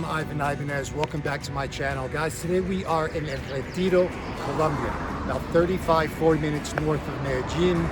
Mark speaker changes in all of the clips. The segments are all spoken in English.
Speaker 1: Ivan Ibanez. Welcome back to my channel. Guys, today we are in Retiro, Colombia, about 40 minutes north of Medellin,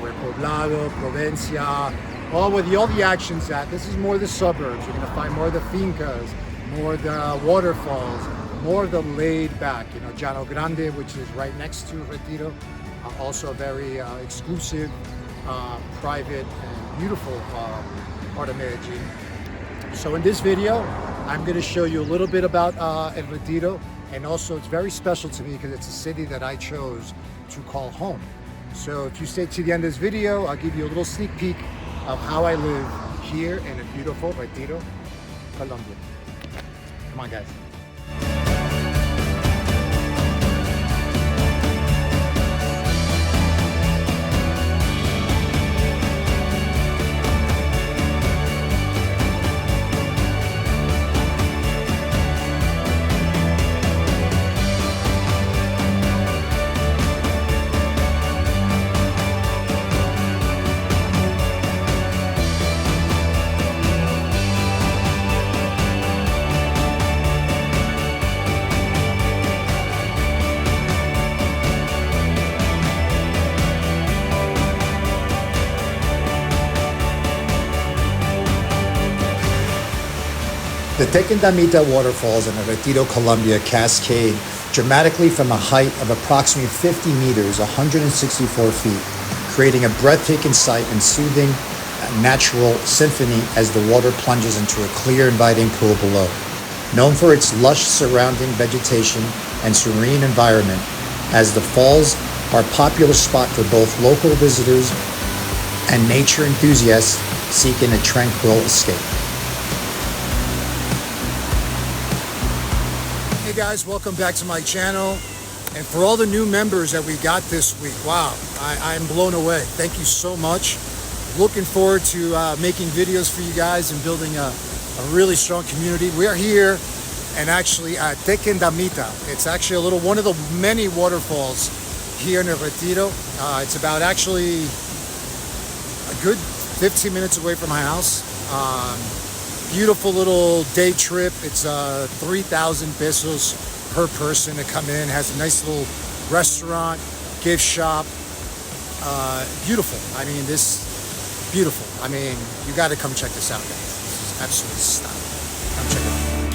Speaker 1: where Poblado, Provincia, where all the action's at. This is more the suburbs. You're gonna find more of the fincas, more of the waterfalls, more of the laid back, Llano Grande, which is right next to Retiro, also a very exclusive, private, and beautiful part of Medellin. So in this video, I'm going to show you a little bit about El Retiro, and also it's very special to me because it's a city that I chose to call home. So if you stay to the end of this video, I'll give you a little sneak peek of how I live here in a beautiful Retiro, Colombia. Come on, guys. The Tequendamita waterfalls in Retiro, Colombia cascade dramatically from a height of approximately 50 meters, 164 feet, creating a breathtaking sight and soothing natural symphony as the water plunges into a clear, inviting pool below. Known for its lush surrounding vegetation and serene environment, as the falls are a popular spot for both local visitors and nature enthusiasts seeking a tranquil escape. Hey guys, welcome back to my channel. And for all the new members that we got this week, wow, I'm blown away. Thank you so much. Looking forward to making videos for you guys and building a really strong community. We are here and actually at Tequendamita. It's actually one of the many waterfalls here in Retiro. It's about actually a good 15 minutes away from my house. Beautiful little day trip. It's 3,000 pesos per person to come in. Has a nice little restaurant, gift shop. Beautiful. I mean, beautiful. I mean, you got to come check this out, guys. This is absolutely stunning. Come check it out.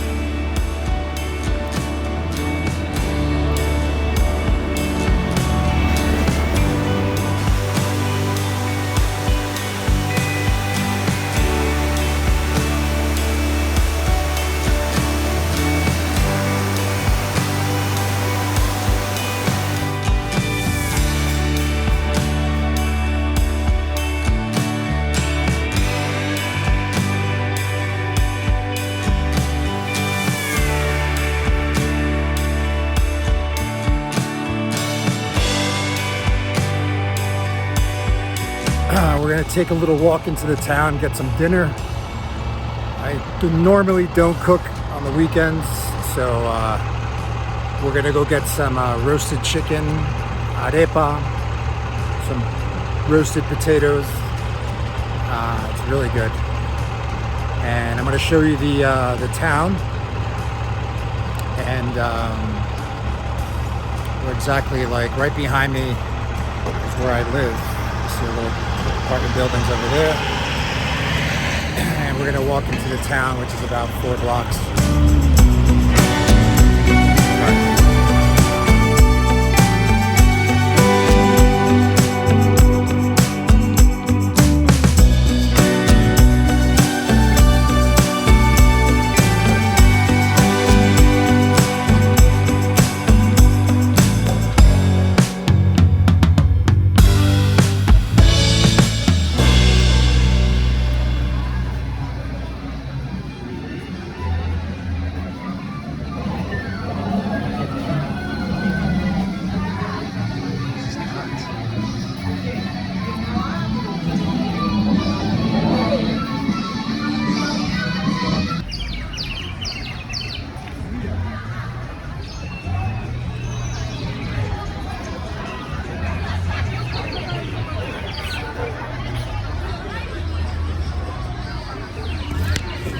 Speaker 1: We're gonna take a little walk into the town, get some dinner. I normally don't cook on the weekends, so we're gonna go get some roasted chicken, arepa, some roasted potatoes. It's really good. And I'm gonna show you the town, and we're exactly like right behind me is where I live. You see a little apartment buildings over there, and we're gonna walk into the town, which is about 4 blocks.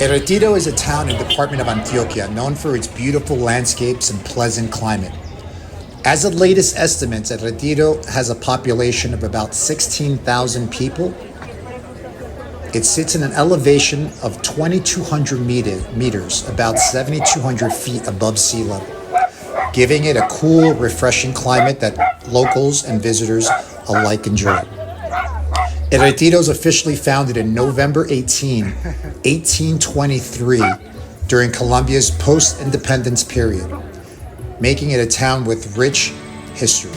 Speaker 1: El Retiro is a town in the department of Antioquia known for its beautiful landscapes and pleasant climate. As of latest estimates, El Retiro has a population of about 16,000 people. It sits in an elevation of 2,200 meters, about 7,200 feet above sea level, giving it a cool, refreshing climate that locals and visitors alike enjoy. El Retiro is officially founded in November 1823, during Colombia's post-independence period, making it a town with rich history.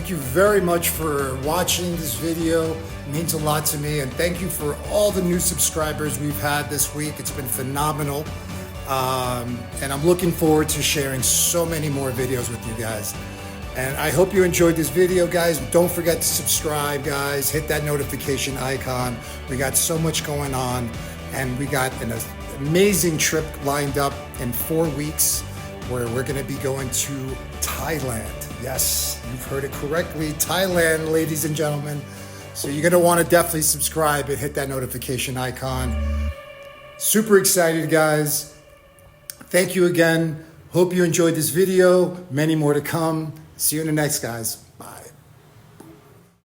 Speaker 1: thank you very much for watching this video. It means a lot to me, and thank you for all the new subscribers we've had this week. It's been phenomenal. And I'm looking forward to sharing so many more videos with you guys. And I hope you enjoyed this video, guys. Don't forget to subscribe, guys. Hit that notification icon. We got so much going on, and we got an amazing trip lined up in 4 weeks where we're going to be going to Thailand. Yes, you've heard it correctly. Thailand, ladies and gentlemen. So you're going to want to definitely subscribe and hit that notification icon. Super excited, guys. Thank you again. Hope you enjoyed this video. Many more to come. See you in the next, guys.